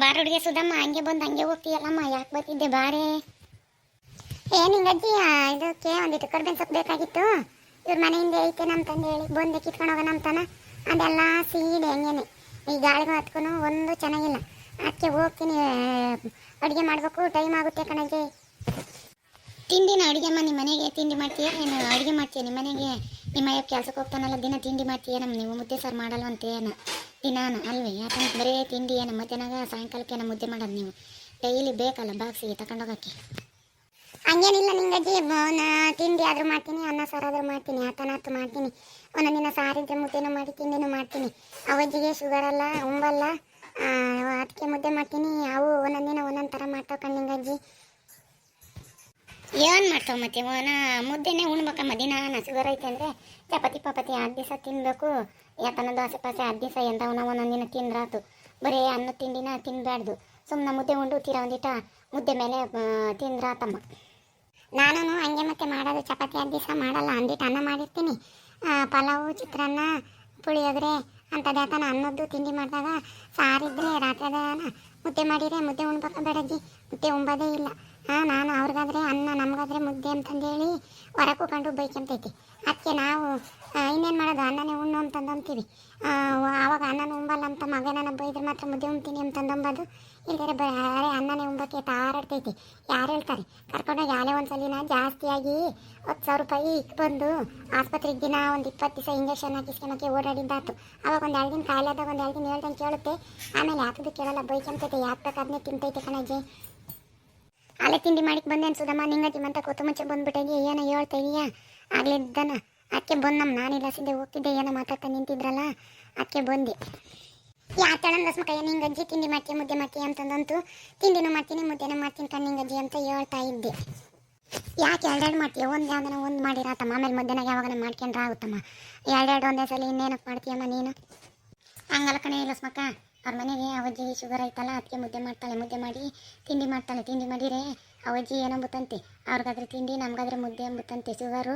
ಬಾರ ಹುಡುಗಿ ಸುಧಮ್ಮ, ಹಂಗೆ ಬಂದು ಹಂಗೆ ಹೋಗ್ತೀಯಲ್ಲಮ್ಮ, ಯಾಕೆ ಬರ್ತಿದ್ದೆ ಬಾರೆ. ಏನು ಹಿಂಗಜ್ಜಿ, ಇದಕ್ಕೆ ಒಂದಿಟ್ಟು ಕರ್ಬೇವಿನ ಸೊಪ್ಪು ಬೇಕಾಗಿತ್ತು. ಇವ್ರ ಮನೆಯಿಂದ ಐತೆ ನಮ್ಮ ತಂದೆ ಹೇಳಿ ಬಂದೆ ಕಿತ್ಕೊಂಡು ಹೋಗೋಣ ಅಂತಾನ. ಅದೆಲ್ಲ ಸೀಡೆ ಹಂಗೇನೆ, ಈ ಗಾಳಿಗೂ ಹತ್ಕೂ ಒಂದು ಚೆನ್ನಾಗಿಲ್ಲ. ಅದಕ್ಕೆ ಹೋಗ್ತೀನಿ, ಅಡುಗೆ ಮಾಡಬೇಕು, ಟೈಮ್ ಆಗುತ್ತೆ ಕಣಜ್ಜಿ. ತಿಂಡಿನ ಅಡುಗೆಮ್ಮ ನಿಮ್ಮ ಮನೆಗೆ ತಿಂಡಿ ಮಾಡ್ತೀಯ, ಏನು ಅಡುಗೆ ಮಾಡ್ತೀಯ ನಿಮ್ಮ ಮನೆಗೆ? ನಿಮ್ಮ ಅಯ್ಯ ಕೆಲ್ಸಕ್ಕೆ ಹೋಗ್ತಾನಲ್ಲ, ದಿನ ತಿಂಡಿ ಮಾಡ್ತೀಯ ನಮ್ಮ ನೀವು? ಮುದ್ದೆ ಸಾರು ಮಾಡಲ್ವಂತೇನು ದಿನಾನ ಅಲ್ವೇ? ಯಾಕಂದ್ರೆ ಬರೀ ತಿಂಡಿ ಏನು ಮಧ್ಯಾಹ್ನ ಸಾಯಂಕಾಲಕ್ಕೆ ನಮ್ಮ ಮುದ್ದೆ ಮಾಡೋದು ನೀವು? ಡೈಲಿ ಬೇಕಲ್ಲ ಬಾಕ್ಸಿಗೆ ತಗೊಂಡೋಗೋಕ್ಕೆ. ಹಂಗೇನಿಲ್ಲ ನಿಂಗಜ್ಜಿ, ತಿಂಡಿ ಆದರೂ ಮಾಡ್ತೀನಿ, ಅನ್ನ ಸಾರು ಆದರೂ ಮಾಡ್ತೀನಿ, ಆತನಾತು ಮಾಡ್ತೀನಿ. ಒಂದೊಂದು ದಿನ ಸಾರಿದ್ರೆ ಮುದ್ದೆನೂ ಮಾಡಿ ತಿಂಡಿನೂ ಮಾಡ್ತೀನಿ. ಅವಜ್ಜಿಗೆ ಶುಗರ್ ಅಲ್ಲ, ಉಂಬಲ್ಲ, ಅದಕ್ಕೆ ಮುದ್ದೆ ಮಾಡ್ತೀನಿ. ಅವು ಒಂದೊಂದು ದಿನ ಒಂದೊಂದು ಥರ ಮಾಡ್ತಾವೆ ಕಣ್ಣಿಂಗಜ್ಜಿ. ಏನು ಮಾಡ್ತಾವೆ ಮತ್ತೆ ಮುದ್ದೆನೇ ಉಣ್ಬೇಕಮ್ಮ ದಿನ? ಶುಗರ್ ಐತೆ ಅಂದರೆ ಚಪಾತಿ ಪಾಪತಿ 10 ದಿವಸ ತಿನ್ನಬೇಕು. ಯಾಕನ್ನ ದೋಸೆ ಪಾಸೆ 10 ದಿವಸ ಎಂಥವನ್ನ ಒಂದೊಂದಿನ ತಿಂದ್ರಾತು. ಬರೀ ಅನ್ನ ತಿಂಡಿನ ತಿನ್ನಬಾರ್ದು. ಸುಮ್ಮನೆ ಮುದ್ದೆ ಉಂಡು ತೀರ ಒಂದಿಟ ಮುದ್ದೆ ಮೇಲೆ ತಿಂದ್ರಾತಮ್ಮ. ನಾನು ಹಂಗೆ ಮತ್ತೆ ಮಾಡೋದು, ಚಪಾತಿ 10 ದಿವಸ ಮಾಡಲ್ಲ, ಅಂದಿಟ್ಟು ಅನ್ನ ಮಾಡಿರ್ತೀನಿ. ಪಲಾವು, ಚಿತ್ರಾನ್ನ, ಪುಳಿಯೋಗರೆ ಅಂಥದ್ದು ಯಾಕನ ಅನ್ನದ್ದು ತಿಂಡಿ ಮಾಡಿದಾಗ ಸಾರಿದ್ರೆ ರಾತ್ರಿದ ಮುದ್ದೆ ಮಾಡಿದರೆ ಮುದ್ದೆ ಉಣ್ಬೇಕು ಬೇಡಜ್ಜಿ, ಮುದ್ದೆ ಉಂಬೋದೇ ಇಲ್ಲ. ನಾನು ಅವ್ರಿಗಾದ್ರೆ ಅನ್ನ, ನಮಗಾದ್ರೆ ಮುದ್ದೆ ಅಂತಂದೇಳಿ ಹೊರ ಕೂಕೊಂಡು ಬೈಕೊಂತೈತಿ. ಅದಕ್ಕೆ ನಾವು ಇನ್ನೇನು ಮಾಡೋದು, ಅನ್ನನೇ ಉಣ್ಣು ಅಂತಂದು ಅಂತೀವಿ. ಆವಾಗ ಅನ್ನನ ಉಂಬಲ್ಲ ಅಂತ ಮಗನ ಬೈದ್ರೆ ಮಾತ್ರ ಮುದ್ದೆ ಉಣ್ತೀನಿ ಅಂತಂದು ಇಲ್ದರೆ ಬರೀ ಅನ್ನನೇ ಉಂಬಕ್ಕೆ ತಾರಾಡ್ತೈತಿ. ಯಾರು ಹೇಳ್ತಾರೆ? ಕರ್ಕೊಂಡೋಗಿ ಯಾರೇ ಒಂದ್ಸಲಿನ ಜಾಸ್ತಿಯಾಗಿ 10,000 ರೂಪಾಯಿ ಬಂದು ಆಸ್ಪತ್ರೆಗೆ ದಿನ ಒಂದು 20 ದಿವಸ ಇಂಜೆಕ್ಷನ್ ಹಾಕಿಸ್ಕೊಳಕ್ಕೆ ಓಡಾಡಿದ್ದಾತು. ಅವಾಗ ಒಂದು 2 ದಿನ ಕಾಯಿಲೆ ಆದಾಗ ಒಂದು 2 ದಿನ ಹೇಳ್ದಂಗೆ ಕೇಳುತ್ತೆ, ಆಮೇಲೆ ಯಾಕದು ಕೇಳಲ್ಲ, ಬೈಕೊಂತೈತೆ. ಯಾಕೆ ಬೇಕು ಅದನ್ನೇ ತಿಂತೈತೆ ಕಣಜ್ಜಿ. ಅಲ್ಲೇ ತಿಂಡಿ ಮಾಡಿಕ್ಕೆ ಬಂದೇನು ಸುಧಮ್ಮ, ನಿಂಗಜ್ಜಿ ಮಂತ ಕೊತ್ತು ಮುಂಚೆ ಬಂದ್ಬಿಟ್ಟಿದ್ಯಾ, ಏನೋ ಹೇಳ್ತಾ ಇದೀಯಾ ಆಗ್ಲಿದ್ದಾನ? ಅದಕ್ಕೆ ಬಂದಮ್ಮ, ನಾನಿಲ್ಲ ಸಿದ್ದೆ ಹೋಗ್ತಿದ್ದೆ, ಏನೋ ಮಾತಾಡ್ತಾ ನಿಂತಿದ್ರಲ್ಲ ಅದಕ್ಕೆ ಬಂದೆ. ಯಾತಳ ರಸ್ಮಕಯ್ಯ, ನಿಂಗಜ್ಜಿ ತಿಂಡಿ ಮಾಡ್ತೀಯ ಮುದ್ದೆ ಮಾಡ್ತೀಯ ಅಂತಂದಂತು. ತಿಂಡಿನೂ ಮಾಡ್ತೀನಿ ಮುದ್ದೆನೂ ಮಾಡ್ತೀನಿ ಕಣ್ಣಿಂಗಜ್ಜಿ ಅಂತ ಹೇಳ್ತಾ ಇದ್ದೆ. ಯಾಕೆ 2 ಮಾಡ್ತೀಯ? ಒಂದು ಯಾವ್ದನ ಒಂದು ಮಾಡಿರಾತಮ್ಮ, ಆಮೇಲೆ ಮಧ್ಯಾಹ್ನ ಯಾವಾಗನ ಮಾಡ್ಕೊಂಡ್ರೆ ಆಗುತ್ತಮ್ಮ. 2 ಒಂದೇ ಸಲ ಇನ್ನೇನಕ್ಕೆ ಮಾಡ್ತೀಯಮ್ಮ ನೀನು? ಹಂಗಲ್ಲ ಕಣೆ ಲಸ್ಮಕ್ಕ, ಅವ್ರ ಮನೆಗೆ ಅವಜ್ಜಿಗೆ ಶುಗರ್ ಐತಲ್ಲ, ಅದಕ್ಕೆ ಮುದ್ದೆ ಮಾಡ್ತಾಳೆ, ಮುದ್ದೆ ಮಾಡಿ ತಿಂಡಿ ಮಾಡ್ತಾಳೆ. ತಿಂಡಿ ಮಾಡಿದರೆ ಅವಜ್ಜಿ ಏನಂಬುತ್ತಂತೆ, ಅವ್ರಿಗಾದ್ರೆ ತಿಂಡಿ ನಮಗಾದ್ರೆ ಮುದ್ದೆ ಎಂಬುತ್ತಂತೆ. ಶುಗರು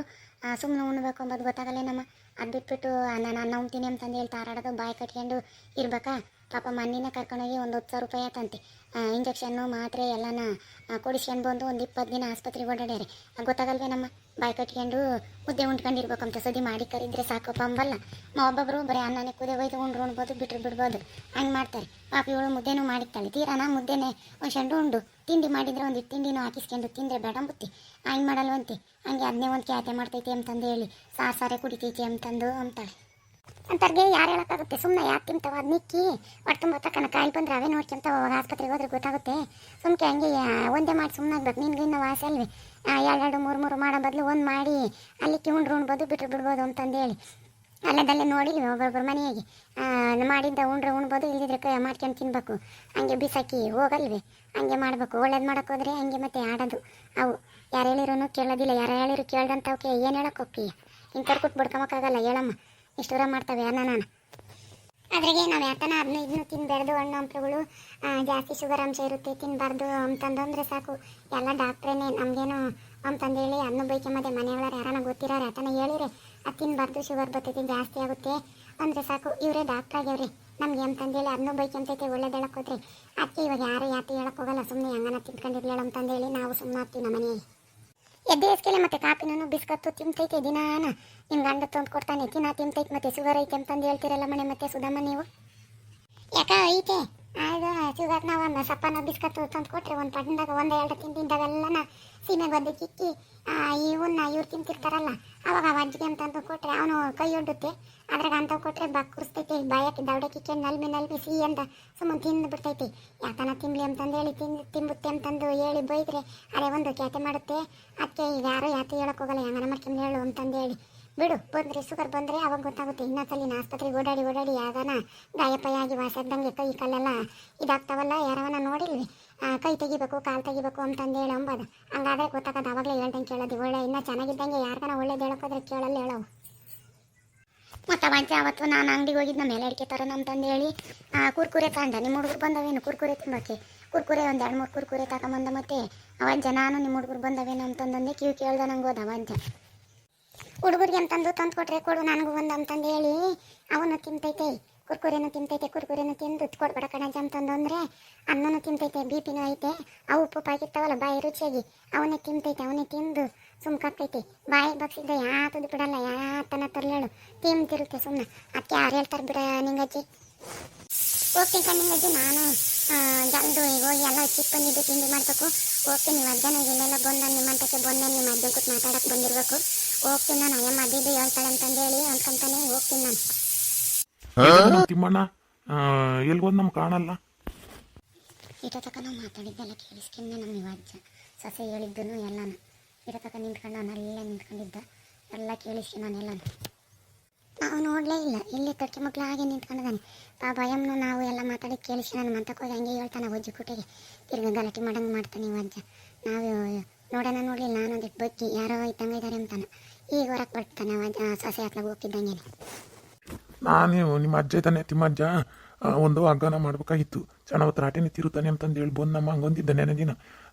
ಸುಮ್ಮನೆ ಉಣ್ಬೇಕು ಅಂಬೋದು ಗೊತ್ತಾಗಲ್ಲೇನಮ್ಮ. ಅದು ಬಿಟ್ಬಿಟ್ಟು ನಾನು ಅನ್ನ ಉಣ್ತೀನಿ ಅಂತಂದು ಹೇಳ್ತಾ ಹಾರಾಡೋದು, ಬಾಯಿ ಕಟ್ಕೊಂಡು ಇರ್ಬೇಕಾ? ಪಾಪ ಮಣ್ಣಿನ ಕರ್ಕೊಂಡೋಗಿ ಒಂದು 10,000 ರೂಪಾಯಿ ಆತಂತೆ. ಇಂಜೆಕ್ಷನ್ನು ಮಾತ್ರೆ ಎಲ್ಲನ ಕೊಡಿಸ್ಕೊಂಡು ಬಂದು ಒಂದು 20 ದಿನ ಆಸ್ಪತ್ರೆಗೆ ಓಡಾಡ್ಯಾರೆ. ಗೊತ್ತಾಗಲ್ವೇನಮ್ಮ? ಬಾಯಿ ಕಟ್ಕೊಂಡು ಮುದ್ದೆ ಉಂಡ್ಕೊಂಡಿರ್ಬೇಕಂತ ಸದಿ ಮಾಡಿ ಕರಿದ್ರೆ ಸಾಕಪ್ಪ ಅಂಬಲ್ಲ. ಒಬ್ಬೊಬ್ಬರು ಬರೀ ಅನ್ನನೇ ಕುದೆ ಒಯ್ದು ಉಣ್ಬೋದು, ಬಿಟ್ಟರು ಬಿಡ್ಬೋದು, ಹಂಗೆ ಮಾಡ್ತಾರೆ. ಪಾಪ ಇವಳು ಮುದ್ದೆನೂ ಮಾಡಿರ್ತಾಳೆ, ತೀರಾನ ಮುದ್ದೆನೇ ಒಂದ್ಸಂಡು ಉಂಡು ತಿಂಡಿ ಮಾಡಿದರೆ ಒಂದಿಟ್ಟು ತಿಂಡಿನೂ ಹಾಕಿಸ್ಕೊಂಡು ತಿಂದರೆ ಬೇಡ ಅಂಬುತ್ತಿ. ಹಂಗೆ ಮಾಡಲ್ವಂತೆ. ಹಂಗೆ ಅದನ್ನೇ ಒಂದು ಕ್ಯಾತೆ ಮಾಡ್ತೈತಿ ಅಂತಂದು ಹೇಳಿ ಸಾರೆ ಕುಡಿತೈತಿ ಅಂತಂದು ಅಂತಾಳೆ. ಅಂತರ್ಗೆ ಯಾರು ಹೇಳೋಕ್ಕಾಗುತ್ತೆ? ಸುಮ್ಮನೆ ಯಾಕೆ ತಿಂತಾವ? ಅದು ನಿಕ್ಕಿ ಹೊಟ್ಟೆ ತುಂಬ ತಕ್ಕನ ಕಾಯಿ ಬಂದರೆ ಅವೇ ನೋಡ್ಕೊಂತಾವ. ಅವಾಗ ಆಸ್ಪತ್ರೆಗೆ ಹೋದ್ರೆ ಗೊತ್ತಾಗುತ್ತೆ. ಸುಮ್ಕೆ ಹಂಗೆ ಒಂದೇ ಮಾಡಿ ಸುಮ್ಮನೆ ಆಗ್ಬೇಕು. ನಿನ್ಗೆ ಇನ್ನೂ ವಾಸ ಅಲ್ವೇ? 2 3 ಮಾಡೋ ಬದಲು ಒಂದು ಮಾಡಿ ಅಲ್ಲಿಕ್ಕೆ ಉಣ್ಬೋದು, ಬಿಟ್ಟರು ಬಿಡ್ಬೋದು ಅಂತಂದೇಳಿ ಅಲ್ಲದಲ್ಲೇ ನೋಡಿಲ್ವಿ ಒಬ್ಬೊಬ್ಬರು ಮನೆಯಾಗೆ ಮಾಡಿದ್ದ ಉಣ್ಬೋದು, ಇಲ್ದಿದ್ರೆ ಕೈ ಮಾಡ್ಕೊಂಡು ತಿನ್ಬೇಕು. ಹಂಗೆ ಬಿಸಾಕಿ ಹೋಗಲ್ವೇ? ಹಂಗೆ ಮಾಡಬೇಕು. ಒಳ್ಳೇದು ಮಾಡೋಕೆ ಹೋದ್ರೆ ಹಂಗೆ ಮತ್ತೆ ಆಡೋದು. ಅವು ಯಾರು ಹೇಳಿರೋನು ಕೇಳೋದಿಲ್ಲ. ಯಾರು ಹೇಳಿರು ಕೇಳ್ದಂತವಕ್ಕೆ ಏನು ಹೇಳೋಕೆ ಹೋಗ್ತೀಯ? ಇಂಥವ್ರು ಕೊಟ್ಟು ಬಿಡ್ಕೊಳಕ್ಕಾಗಲ್ಲ. ಹೇಳಮ್ಮ, ಇಷ್ಟು ದೂರ ಮಾಡ್ತವೆ ಅನ್ನ ನಾನು. ಅದ್ರಾಗೆ ನಾವು ಯಾತನ ಅದನ್ನು ಇದನ್ನು ತಿನ್ನಬಾರ್ದು, ಹಣ್ಣು ಹಂಪಲುಗಳು ಜಾಸ್ತಿ ಶುಗರ್ ಅಂಶ ಇರುತ್ತೆ ತಿನ್ನಬಾರ್ದು ಅಂತಂದ್ರೆ ಸಾಕು. ಎಲ್ಲ ಡಾಕ್ಟ್ರೇನೆ ನಮಗೇನು ಅಂತಂದೇಳಿ ಅದನ್ನು ಬೈಕೊಂಬದೆ. ಮನೆಯೊಳಗೆ ಯಾರನ್ನ ಗೊತ್ತಿರೋರು ಯಾತನ ಹೇಳಿರೆ ಅದು ತಿನ್ನಬಾರ್ದು, ಶುಗರ್ ಬರ್ತೈತಿ, ಜಾಸ್ತಿ ಆಗುತ್ತೆ ಅಂದರೆ ಸಾಕು. ಇವರೇ ಡಾಕ್ಟ್ರ್ ಆಗ್ಯವ್ರಿ ನಮಗೆ ಅಂತಂದೇಳಿ ಅದನ್ನು ಬೈಕೊಂತೈತೆ. ಒಳ್ಳೇದು ಹೇಳಕ್ಕೆ ಹೋದ್ರೆ ಅದಕ್ಕೆ ಇವಾಗ ಯಾರು ಯಾತಿ ಹೇಳಕ್ಕೆ ಹೋಗಲ್ಲ. ಸುಮ್ಮನೆ ಹಂಗನ ತಿನ್ಕೊಂಡಿರ್ಲೇಳು ಅಂತಂದೇಳಿ ನಾವು ಸುಮ್ಮನೆ ಆಗ್ತೀವಿ ನಮ್ಮ ಮನೆಯಲ್ಲಿ. ಎದ್ದೆ ಎಸ್ಕೆಲೆ ಮತ್ತೆ ಕಾಪಿನೂ ಬಿಸ್ಕತ್ತು ತಿಂತೈತೆ ದಿನಾನ. ನಿಮ್ಮ ಗಂಡ ತಂದು ಕೊಡ್ತಾನೆ, ತಿಂತೈತೆ. ಮತ್ತೆ ಶುಗರ್ ಐತೆ ಅಂತಂದು ಹೇಳ್ತೀರಲ್ಲ ಮನೆ ಮತ್ತೆ ಸುಧಮ್ಮ ನೀವು. ಯಾಕ ಐತೆ ಅದು ಶುಗರ್? ನಾವು ಸಪ್ಪನ ಬಿಸ್ಕತ್ತು ತಂದು ಕೊಟ್ಟರೆ ಒಂದು ಪಟ್ಟಣದಾಗ 1-2 ತಿಂದಿಂದಾಗೆಲ್ಲನ ಸೀಮೆ ಬಂದು ಕಿಕ್ಕಿ ಇವ್ರು ತಿಂತಿರ್ತಾರಲ್ಲ, ಅವಾಗ ಅಜ್ಜಿಗೆ ಅಂತಂದು ಕೊಟ್ಟರೆ ಅವನು ಕೈ ಒಡ್ಡುತ್ತೆ. ಅದ್ರಾಗ ಅಂಥವು ಕೊಟ್ಟರೆ ಕುಡಿಸ್ತೈತಿ, ಬಾಯಕ್ಕೆ ದವಡೆ ಕಿಕ್ಕೊಂಡು ನಲ್ಮಿ ಸಿಹಿ ಅಂತ ಸುಮ್ಮನೆ ತಿಂದು ಬಿಡ್ತೈತಿ. ಯಾಕನ ತಿನ್ನಲಿ ಅಂತಂದೇಳಿ ತಿಂಬುತ್ತೆ ಅಂತಂದು ಹೇಳಿ ಬೈದ್ರೆ ಅದೇ ಒಂದು ಕ್ಯಾತೆ ಮಾಡುತ್ತೆ. ಅದಕ್ಕೆ ಈಗ ಯಾರು ಯಾತಿ ಹೇಳಕ್ಕೆ ಹೋಗಲ್ಲ, ಹೆಂಗನ ಮಾಡ್ಕೊಂಡು ಹೇಳು ಅಂತಂದೇಳಿ ಬಿಡು. ಬಂದರೆ ಶುಗರ್ ಬಂದರೆ ಅವಾಗ ಗೊತ್ತಾಗುತ್ತೆ. ಇನ್ನೊಂದ್ಸಲಿನ ಆಸ್ಪತ್ರೆಗೆ ಓಡಾಡಿ ಯಾಗನ ಗಾಯಪಾಯಾಗಿ ವಾಸದ್ದಂಗೆ ಕೈ ಕಾಲೆಲ್ಲ ಇದಾಗ್ತಾವಲ್ಲ, ಯಾರವನ್ನ ನೋಡಿಲ್ವಿ? ಕೈ ತೆಗಿಬೇಕು, ಕಾಲು ತೆಗಿಬೇಕು ಅಂತಂದೇಳಿ ಅಂಬೋದು. ಹಂಗಾದ್ರೆ ಗೊತ್ತಾಗೋದು. ಅವಾಗಲೇ ಹೇಳ್ದಂಗೆ ಕೇಳೋದು. ಒಳ್ಳೆ ಇನ್ನೂ ಚೆನ್ನಾಗಿದ್ದಂಗೆ ಯಾರಿಗಾನ ಒಳ್ಳೇದು ಹೇಳೋಕ್ಕೋದ್ರೆ ಕೇಳಲ್ಲ ಹೇಳವು. ಮತ್ತು ಅವಂಚೆ ಅವತ್ತು ನಾನು ಅಂಗಡಿಗೆ ಹೋಗಿದ್ದ ಮೇಲೆ ಅಡಿಕೆ ತರೋಣ ಅಂತಂದೇಳಿ ಕುರ್ಕುರೆ ತಗೊಂಡ. ನಿಮ್ಮ ಹುಡುಗರು ಬಂದವೇನು ಕುರ್ಕುರೆ ತಿನ್ನೋಕ್ಕೆ? ಕುರ್ಕುರೆ ಒಂದು 2-3 ಕುರ್ಕುರೆ ತಗೊಂಬಂದ. ಮತ್ತೆ ಅವಂಜ ನಾನು ನಿಮ್ಮ ಹುಡುಗರು ಬಂದವೇನು ಅಂತಂದಂದೆ ಕೇಳ್ದ ನಂಗೆ ಹೋದ ಅವಂಜ. ಹುಡುಗರಿಗೆ ಅಂತಂದು ತಂದು ಕೊಟ್ಟರೆ ಕೊಡು ನನಗೂ ಒಂದು ಅಂತಂದು ಹೇಳಿ ಅವನು ತಿಂತೈತೆ. ಕುರ್ಕುರೆನೂ ತಿಂತೈತೆ, ಕುರ್ಕುರೆನೂ ತಿಂದು ಕೊಡ್ಬೇಡ ಕಣಜ ಅಂತಂದು ಅಂದರೆ ಅನ್ನನೂ ತಿಂತೈತೆ, ಬಿ ಪಿನೂ ಐತೆ. ಅವು ಉಪ್ಪು ಆಗಿರ್ತಾವಲ್ಲ ಬಾಯಿ ರುಚಿಯಾಗಿ ಅವನ್ನೇ ತಿಂತೈತೆ, ಅವನ್ನೇ ತಿಂದು ಸುಮ್ಕಾಕೈತಿ. ಬಾಯಿ ಬಗ್ಸಿದ್ರೆ ಯಾತದು ಬಿಡಲ್ಲ, ಯಾತನ ತರಲೇಳು ತಿಂತಿರುತ್ತೆ ಸುಮ್ಮನೆ. ಅದಕ್ಕೆ ಯಾರು ಹೇಳ್ತಾರೆ ಬಿಡ ನಿಂಗಜ್ಜಿ. ಹೋಗ್ತೀನಿ ಕಣ್ಣಿಂಗಜ್ಜಿ, ನಾನು ಜಲ್ದು ಈಗ ಹೋಗಿ ಎಲ್ಲ ಚಿಕ್ಕ ಬಂದಿದ್ದು ತಿಂಡಿ ಮಾಡಬೇಕು. ಹೋಗ್ತೀನಿ, ನೀವು ಅಜ್ಜನ ಇಲ್ಲೆಲ್ಲ ಬಂದ ನಿಮ್ಮಂತಕ್ಕೆ ಬಂದೆ, ನಿಮ್ಮ ಅಜ್ಜನ ಕೂತ್ ಮಾತಾಡಕ್ಕೆ ಬಂದಿರಬೇಕು. ಹೋಗ್ತೀನಿ ನಾನು, ಅಯ್ಯಮ್ಮ ಅದಿದ್ದು ಹೇಳ್ತಾಳೆ ಅಂತಂದೇಳಿ ಅಂದ್ಕೊಂತಾನೆ ಹೋಗ್ತೀನಿ ನಾನು. ತಿಮ್ಮಣ್ಣ ಎಲ್ಗೋದ್ ನಮ್ಗೆ ಕಾಣಲ್ಲ. ತಕ ನಾವು ಮಾತಾಡಿದ್ದೆಲ್ಲ ಕೇಳಿಸ್ಕೊಂಡೆ ನಮ್ಮ ಇವ ಅಜ್ಜ ಸೊಸೆ ಹೇಳಿದ್ದನು ಎಲ್ಲಾನು. ತಕ ನಿಂತ್ಕೊಂಡು ಅವನಲ್ಲೇ ನಿಂತ್ಕೊಂಡಿದ್ದ, ಎಲ್ಲ ಕೇಳಿಸ್ಕೊಂಡವನೆಲ್ಲನು. ನಾವು ನೋಡಲೇ ಇಲ್ಲ, ಇಲ್ಲಿ ತೊಟ್ಟಿ ಮಕ್ಳು ಹಾಗೆ ನಿಂತ್ಕೊಂಡಿದ್ದಾನೆ ಪಾಪ. ಅಯ್ಯಮ್ಮನು ನಾವು ಎಲ್ಲ ಮಾತಾಡಿ ಕೇಳಿಸಿ ನಾನು ಮಂತಕ್ಕೆ ಹೋಗಿ ಹಂಗೆ ಹೇಳ್ತಾನೆ ಅಜ್ಜಿ ಕುಟೆಗೆ ತಿರ್ಗಿ ಗಲಾಟೆ ಮಾಡಂಗೆ ಮಾಡ್ತಾನೆ ಇವ ಅಜ್ಜ. ನಾವು ನೋಡೋಣ ನೋಡಲಿಲ್ಲ, ನಾನೊಂದಿಟ್ಟು ಬಗ್ಗಿ ಯಾರೋ ಇದ್ದಂಗೆ ಇದ್ದಾರೆ ಅಂತಾನೆ. ಈಗ ಹೊರಗೆ ಬರ್ತಾನೆ ಅವ ಸೊಸೆ ಹತ್ಲಾಗ ಹೋಗ್ತಿದ್ದಂಗೆ. ನಾನು ನಿಮ್ಮ ಅಜ್ಜ ಇದ್ದಾನೆ ತಿಮ್ಮಜ್ಜ, ಒಂದು ಹಗ್ಗನ ಮಾಡ್ಬೇಕಾಗಿತ್ತು, ಚೆನ್ನಾವತ್ತು ರಾಟೆನೇ ತಿರುತ್ತಾನೆ ಅಂತಂದು ಹೇಳಿ ಬಂದು ನಮ್ಮ ಹಂಗೊಂದಿದ್ದ ನೆನೆ ದಿನ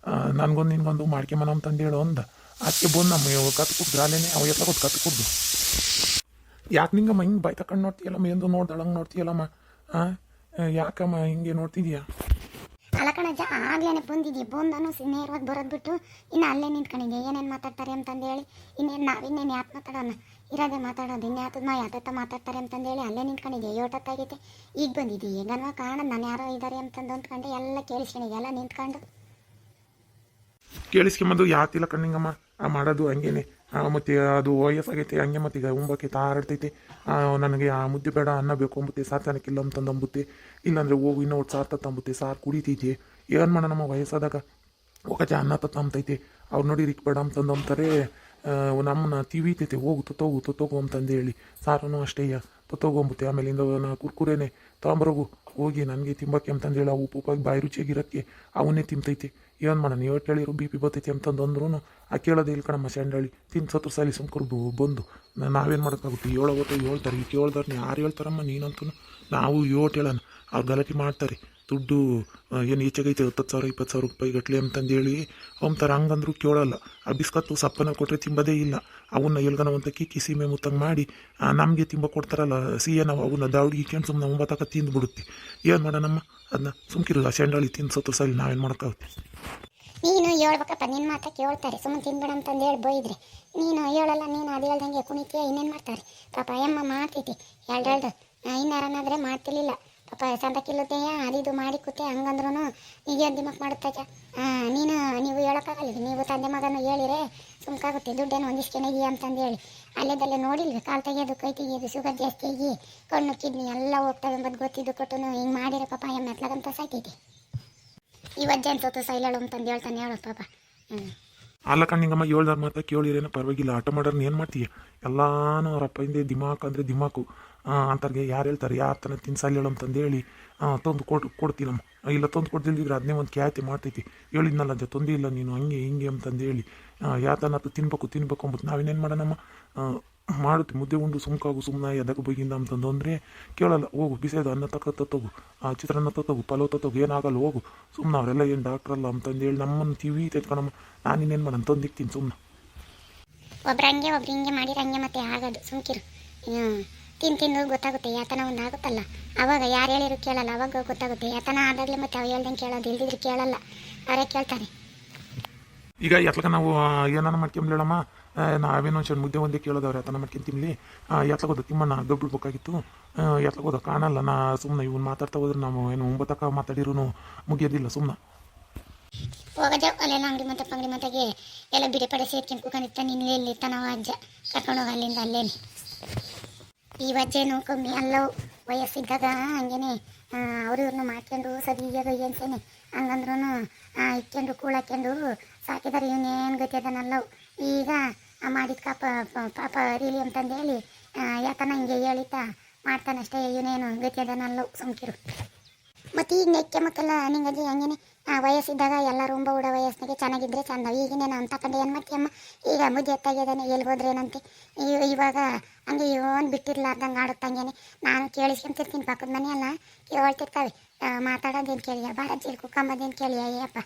ನನಗೊಂದು ನಿನ್ಗೊಂದು ಮಾಡ್ಕೆಮನ ಅಂತಂದು ಹೇಳು ಅಂದ. ಅದಕ್ಕೆ ಬಂದು ನಮ್ಮ ಕತ್ತು ಕುಡ್ದು ಅಲ್ಲೇನೆ ಅವ ಎತ್ತ ಕೊಟ್ಟು ಕತ್ತು ಕುಡ್ದು. ಯಾಕೆ ನಿಂಗಮ್ಮ ಹಿಂಗೆ ಬಾಯ್ ತಕೊಂಡು ನೋಡ್ತೀಯಲ್ಲಮ್ಮ, ಎಂದು ನೋಡ್ದಳಂಗೆ ನೋಡ್ತೀಯಲ್ಲಮ್ಮ, ಯಾಕಮ್ಮ ಹಿಂಗೆ ನೋಡ್ತಿದ್ಯಾ? ಅಲ್ಲ ಕಣಜ್ಜ, ಆಗ್ಲೇನೆ ಬಂದಿದ್ದೆ, ಬಂದನು ನೇರವಾಗಿ ಬರೋದು ಬಿಟ್ಟು ಇನ್ನು ಅಲ್ಲೇ ನಿಂತ್ಕೊಂಡಿದ್ದೆ. ಏನೇನು ಮಾತಾಡ್ತಾರೆ ಅಂತಂದು ಹೇಳಿ ನಾವಿನ್ನೇನು ಯಾಕೆ ಮಾತಾಡೋಣ, ಇರೋದೇ ಮಾತಾಡೋದು, ಇನ್ಯಾತದ ಯಾತತ್ತ ಮಾತಾಡ್ತಾರೆ ಅಂತಂದೇಳಿ ಅಲ್ಲೇ ನಿಂತ್ಕೊಂಡಿದ್ದೆ. ಏಟತ್ತಾಗೈತೆ ಈಗ ಬಂದಿದ್ದೆ. ಈಗನ್ವ ಕಾಣೋದು ನಾನು ಯಾರೋ ಇದ್ದಾರೆ ಅಂತಂದು ಅಂದ್ಕೊಂಡು ಎಲ್ಲ ಕೇಳಿಸ್ಕೊಂಡಿದ್ದೆ, ಎಲ್ಲ ನಿಂತ್ಕೊಂಡು ಕೇಳಿಸ್ಕೊಂಬಂದು ಯಾತಿಲ್ಲ ಕಣ್ಣಿಂಗಮ್ಮ ಮಾಡೋದು ಹಂಗೇನೆ. ಮತ್ತು ಅದು ವಯಸ್ಸಾಗೈತೆ ಹಂಗೆ, ಮತ್ತು ಈಗ ಉಂಬಕ್ಕೆ ತಾರಾಡ್ತೈತೆ. ನನಗೆ ಆ ಮುದ್ದೆ ಬೇಡ ಅನ್ನ ಬೇಕು ಅಂಬುತ್ತೆ, ಸಾತಾನಕ್ಕಿಲ್ಲ ಅಂತಂದು ಅಂಬುತ್ತೆ. ಇಲ್ಲಾಂದರೆ ಹೋಗು ಇನ್ನೂ ಒಟ್ಟು ಸಾರು ತತ್ತಂಬುತ್ತೆ, ಸಾರು ಕುಡಿತೈತೆ. ಏನು ಮಾಡೋಣ ನಮ್ಮ ವಯಸ್ಸಾದಾಗ ಹೋಗಜ ಅನ್ನ ತತ್ತಂಬತೈತೆ. ಅವ್ರು ನೋಡಿ ರಿಕ್ ಬೇಡ ಅಂತಂದು ಅಂತಾರೆ, ನಮ್ಮನ್ನ ತಿವಿತೈತೆ, ಹೋಗು ತೊತ್ತೋಗು ಅಂತಂದು ಹೇಳಿ. ಸಾರನು ಅಷ್ಟೇ ತೊತ್ತೋಗೊಂಬುತ್ತೆ. ಆಮೇಲಿಂದ ಕುರ್ಕುರೇನೆ ತೊಗೊಂಬರೋಗು ಹೋಗಿ ನನಗೆ ತಿಂಬಕ್ಕೆ ಅಂತಂದು ಹೇಳಿ, ಉಪ್ಪು ಉಪ್ಪಾಗಿ ಬಾಯಿ ರುಚಿಯಾಗಿರೋಕ್ಕೆ ಅವನ್ನೇ ತಿಂತೈತೆ. ಏನು ಮಾಡೋಣ, ಇವತ್ತು ಹೇಳಿರು ಬಿ ಪಿ ಬರ್ತೈತೆ ಅಂತಂದು ಅಂದ್ರೂ ಆ ಕೇಳೋದೇ ಇಲ್ಲ ಕಣಮ್ಮ. ಸ್ಯಾಂಡಳಿ ತಿಂದು ಸತ್ತು ಸಾಲಿ ಸುಮ್ಕರ್ದು ಬಂದು ನಾವೇನು ಮಾಡೋಕ್ಕಾಗುತ್ತೆ? ಹೇಳೋವತ್ತು ಹೇಳ್ತಾರೆ, ಈಗ ಕೇಳ್ದಾರೆ ಯಾರು ಹೇಳ್ತಾರಮ್ಮ ನೀನಂತೂ. ನಾವು ಯೋಟ್ ಹೇಳೋಣ, ಅವ್ರು ಗಲಾಟೆ ಮಾಡ್ತಾರೆ. ದುಡ್ಡು ಏನು ಹೆಚ್ಚಾಗೈತೆ 10,000 20,000 ರೂಪಾಯಿ ಗಟ್ಲೆ ಅಂತಂದೇಳಿ ಅಂತಾರೆ. ಹಂಗಂದ್ರು ಕೇಳಲ್ಲ. ಆ ಬಿಸ್ಕತ್ತು ಸಪ್ಪನ ಕೊಟ್ಟರೆ ತಿಂಬೋದೇ ಇಲ್ಲ. ಅವನ್ನ ಎಲ್ಗನವಂತ ಕಿಕ್ಕಿ ಸೀಮೆ ಮುತ್ತಂಗೆ ಮಾಡಿ ನಮಗೆ ತಿಂಬ ಕೊಡ್ತಾರಲ್ಲ ಸಿಹಿಯ, ನಾವು ಅವನ್ನ ದಾವಡಿ ಇಕ್ಕೊಂಡು ಸುಮ್ಮನೆ 9 ತಿಂದು ಬಿಡುತ್ತೆ. ಏನು ಮಾಡೋಣಮ್ಮ, ಅದನ್ನ ಸುಮ್ಕಿರಲ್ಲ. ಶೆಂಡಾಳಿ ತಿಂದು ಸತ್ತು ಸಾಲಿ ನಾವೇನು ಮಾಡೋಕ್ಕಾಗುತ್ತೆ? ನೀನು ಹೇಳ್ಬೇಕಪ್ಪ, ನಿನ್ನ ಮಾತ ಕೇಳ್ತಾರೆ. ಸುಮ್ಮನೆ ತಿನ್ಬೇಡ ಅಂತಂದು ಹೇಳಿ ಬೈದ್ರೆ ನೀನು ಹೇಳಲ್ಲ. ನೀನು ಅದು ಹೇಳ್ದಂಗೆ ಕುಣಿತೀಯ, ಇನ್ನೇನು ಮಾಡ್ತಾರೆ ಪಾಪ. ಅಯ್ಯಮ್ಮ ಮಾಡ್ತೈತಿ ಎರಡು ಇನ್ನಾರನ್ನಾದರೆ ಮಾಡ್ತಿರ್ಲಿಲ್ಲ ಪಾಪ. ಸಂತಕ್ಕಿಲ್ಲುತ್ತೆಯ ಅದಿದು ಮಾಡಿ ಕೂತೆ ಹಂಗಂದ್ರೂ ಈಗ ದಿಮಕ್ ಮಾಡುತ್ತಾಜ. ನೀವು ಹೇಳೋಕ್ಕಾಗಲ್ಲ, ನೀವು ತಂದೆ ಮಗನು ಹೇಳಿರೆ ಸುಮ್ಕಾಗುತ್ತೆ. ದುಡ್ಡೇನು ಒಂದಿಸ್ಕೆನೆಗಿ ಅಂತಂದು ಹೇಳಿ ಅಲ್ಲೇದಲ್ಲೇ ನೋಡಿಲ್ವಿ. ಕಾಲು ತೆಗಿಯೋದು, ಕೈ ತೆಗಿಯೋದು, ಶುಗರ್ ಜಾಸ್ತಿ ಆಗಿ ಕಣ್ಣು ಕಿಡ್ನಿ ಎಲ್ಲ ಹೋಗ್ತವೆ ಎಂಬುದು ಗೊತ್ತಿದ್ದು ಕೊಟ್ಟು ಹಿಂಗೆ ಮಾಡಿರೋ ಪಾಪ ಅಯ್ಯಮ್ಮ ಎತ್ಲಾಗಂತ ಸಾಕೈತಿ. ಈ ವಜ್ಜೆ ಅನ್ಸೋತು ಸೈಲಳು ಅಂತಂದು ಹೇಳ್ತಾನೆ ಹೇಳೋ ಪಾಪ. ಅಲ್ಲ ಕಣ್ಣಿಂಗಮ್ಮ, ಹೇಳ್ದಾರ ಮಾತ್ರ ಕೇಳಿರೇನೋ ಪರವಾಗಿಲ್ಲ. ಆಟ ಮಾಡೋರ್ನ ಏನು ಮಾಡ್ತೀಯ? ಎಲ್ಲಾನು ಅವ್ರ ಅಪ್ಪ ಹಿಂದೆ ದಿಮಾಕ್ ಅಂದರೆ ದಿಮಾಕು ಅಂತಾರ್ಗೆ. ಯಾರು ಹೇಳ್ತಾರೆ? ಯಾರು ತನ ತಿನ್ಸಾಲಿ ಹೇಳು ಅಂತಂದೇಳಿ ತಂದು ಕೊಡ್ತೀನಮ್ಮ. ಇಲ್ಲ ತಂದು ಕೊಡ್ದಿಲ್ದಿದ್ರೆ ಅದನ್ನೇ ಒಂದು ಖ್ಯಾತಿ ಮಾಡ್ತೈತಿ. ಹೇಳಿದ್ನಲ್ಲ ಅಜ್ಜ ತೊಂದಿಲ್ಲ ನೀನು ಹಂಗೆ ಹಿಂಗೆ ಅಂತಂದೇಳಿ. ಯಾತನತ್ತು ತಿನ್ಬೇಕು ಅಂಬುದು ನಾವೇನೇನು ಮಾಡೋಣಮ್ಮ. ಮಾಡುತ್ತೆ ಮುದ್ದೆ ಉಂಡು ಸುಮ್ಕಾಗು, ಸುಮ್ಮನೆ ಎದಕ್ಕೆ ಬೈಗಿಂದ ಅಂತಂದು ಅಂದರೆ ಕೇಳಲ್ಲ. ಹೋಗು ಬಿಸಿದು ಅನ್ನ ತಗೋಗು, ಚಿತ್ರಾನ್ನ ತಗೋಗು, ಪಲಾವ್ ತಗೋಗು, ಏನಾಗಲ್ಲ ಹೋಗು ಸುಮ್ಮನೆ. ಅವರೆಲ್ಲ ಏನು ಡಾಕ್ಟ್ರಲ್ಲ ಅಂತಂದೇಳಿ ನಮ್ಮನ್ನು ಟಿವಿ ತೆತ್ಕೊಳಮ್ಮ. ನಾನು ಇನ್ನೇನು ಮಾಡೋಣ, ತಂದಿಕ್ತೀನಿ ಸುಮ್ಮನೆ. ಒಬ್ರು ಹಿಂಗೆ ಮಾಡಿರ ಹಂಗೆ ಮತ್ತೆ ಆಗೋದು. ಸುಮ್ಕಿರು, ತಿಂದು ಗೊತ್ತಾಗುತ್ತೆ. ಯಾತನ ಒಂದು ಆಗುತ್ತಲ್ಲ ಅವಾಗ. ಯಾರು ಹೇಳಿರು ಕೇಳಲ್ಲ, ಅವಾಗ ಗೊತ್ತಾಗುತ್ತೆ. ಯಾತನ ಆದಾಗಲೇ ಮತ್ತೆ ಅವು ಹೇಳ್ದಂಗೆ ಕೇಳೋದು, ಇಲ್ದಿದ್ರೆ ಕೇಳಲ್ಲ, ಅವರೇ ಕೇಳ್ತಾರೆ. ಈಗ ಎತ್ಲಕ ನಾವು ಏನಾನ ಮಾಡ್ಕೊಂಬ್ಲೇಳಮ್ಮ, ನಾವೇನೋ ಒಂದು ಮುದ್ದೆ ಒಂದೇ ಕೇಳೋದವ್ರೆ ಯಾತನ ಮಾಡ್ಕೊಂತಿಮ್ಲಿ. ಎತ್ಲಗೋದು ತಿಮ್ಮಣ್ಣ ಗಬ್ಬಿಡ್ಬೇಕಾಗಿತ್ತು. ಎತ್ಲಗೋದು ಕಾಣಲ್ಲ. ನಾ ಸುಮ್ಮನೆ ಇವ್ನು ಮಾತಾಡ್ತಾ ಹೋದ್ರೆ ನಾವು ಏನು 9 ಮಾತಾಡಿರೂ ಮುಗಿಯೋದಿಲ್ಲ ಸುಮ್ಮನೆ. ಹೋಗಜ ಅಲ್ಲೆಲ್ಲ ಅಂಗಡಿ ಮತ್ತೆ ಪಂಗಡಿ ಮತ್ತೆಗೆ ಎಲ್ಲ ಬಿಡಿ ಪಡೆ ಸೇರ್ಕೊಂಡು ಕೂಕೊಂಡಿರ್ತ. ನಿನ್ನೆ ಎಲ್ಲಿ ತನವ ಅಜ್ಜ ಕರ್ಕೊಂಡು ಹೋಗ ಅಲ್ಲಿಂದ ಅಲ್ಲೇನೆ. ಈ ವಜ್ಜೆನೂ ಕಮ್ಮಿ ಅಲ್ಲವು. ವಯಸ್ಸಿದ್ದಾಗ ಹಂಗೇನೆ ಅವ್ರು ಇವ್ರನ್ನ ಮಾಡ್ಕೊಂಡು ಸರಿಯಾಗ ಏನ್ಸೇನೆ ಹಂಗಂದ್ರೂ ಇಕ್ಕೊಂಡು ಕೂಳಾಕೊಂಡು ಸಾಕಿದಾರೆ. ಇವನೇನು ಗತಿ ಅದನ್ನಲ್ಲವು. ಈಗ ಮಾಡಿದ ಪಾಪ ರೀಲಿ ಅಂತಂದೇಳಿ ಯಾತನ ಹಿಂಗೆ ಹೇಳಿತಾ ಮಾಡ್ತಾನಷ್ಟೇ. ಇವನೇನು ಗತಿ ಅದನ್ನಲ್ಲವು. ಸುಮ್ಕಿರು. ಮತ್ತು ಈಗ ನೆಕ್ಕೆ ಮಕ್ಕಳ ನಿಂಗಜ್ಜಿ ಹಂಗೇನೆ ವಯಸ್ಸಿದ್ದಾಗ ಎಲ್ಲ ರುಂಬ ಉಡೋ ವಯಸ್ಸಿನಾಗೆ ಚೆನ್ನಾಗಿದ್ರೆ ಚಂದ. ಈಗಿನೇ ನಾವು ತಗೊಂಡು ಏನು ಮಾಡ್ತೀಯಮ್ಮ, ಈಗ ಮುದ್ದೆ ಎತ್ತಾಗ್ಯದಾನೆ ಎಲ್ಲಿ ಹೋದ್ರೇನಂತೆ. ಇವಾಗ ಹಂಗೆ ಇವನ್ ಬಿಟ್ಟಿರ್ಲಾರ್ದಂಗೆ ಆಡುತ್ತಂಗೇನೆ. ನಾನು ಕೇಳಿಸ್ಕೊಂತಿರ್ತೀನಿ, ಪಕ್ಕದ ಮನೆ ಎಲ್ಲ ಕೇಳ್ತಿರ್ತಾವೆ, ಮಾತಾಡೋದೇನು ಕೇಳಿಯ, ಬಾರಜ್ಜಿಲಿ ಕುಕ್ಕಂಬದೇನು ಕೇಳಿಯ, ಅಯ್ಯಪ್ಪ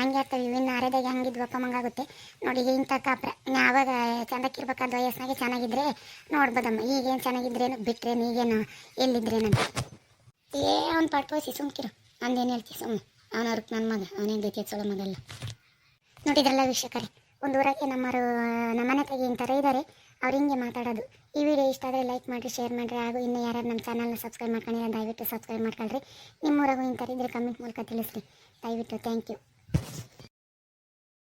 ಹಂಗೆ ಇರ್ತವೆ. ಇನ್ನು ಅರೆದಾಗ ಹಂಗಿದ್ವಪ್ಪ ಮಂಗಾಗುತ್ತೆ ನೋಡಿ. ಇಂಥ ಕಾಪ್ರ ಆವಾಗ ಚಂದಕ್ಕಿರ್ಬೇಕಾದ ವಯಸ್ಸಿನಾಗೆ ಚೆನ್ನಾಗಿದ್ರೆ ನೋಡ್ಬೋದಮ್ಮ. ಈಗೇನು ಚೆನ್ನಾಗಿದ್ರೇನು ಬಿಟ್ರೇನು, ಈಗೇನು ಎಲ್ಲಿದ್ರೇನಂತ ಅವ್ನು ಪಾಟ್ಕೋಸಿ ಸುಮ್ಕಿರು. ಅಂದೇನು ಹೇಳ್ತೀವಿ ಸುಮ್ಮನೆ, ಅವನವ್ರಿಗೆ ನನ್ನ ಮಗ, ಅವನೇನು ರೀತಿ ಎತ್ಸೋಳ ಮಗಲ್ಲ. ನೋಡಿದ್ರಲ್ಲ ವೀಕ್ಷಕರೇ, ಒಂದು ಊರಕ್ಕೆ ನಮ್ಮನೆ ತೆಗೆ ಇಂಥರ ಇದ್ದಾರೆ, ಅವ್ರು ಹಿಂಗೆ ಮಾತಾಡೋದು. ಈ ವಿಡಿಯೋ ಇಷ್ಟ ಆದರೆ ಲೈಕ್ ಮಾಡಿರಿ, ಶೇರ್ ಮಾಡಿರಿ, ಹಾಗೂ ಇನ್ನೂ ಯಾರ್ಯಾರು ನಮ್ಮ ಚಾನಲ್ನ ಸಬ್ಸ್ಕ್ರೈಬ್ ಮಾಡ್ಕೊಂಡಿಲ್ಲ ದಯವಿಟ್ಟು ಸಬ್ಸ್ಕ್ರೈಬ್ ಮಾಡ್ಕೊಳ್ರಿ. ನಿಮ್ಮೂರಾಗೂ ಇಂಥರಿದ್ರೆ ಕಮೆಂಟ್ ಮೂಲಕ ತಿಳಿಸ್ರಿ ದಯವಿಟ್ಟು. Thank you.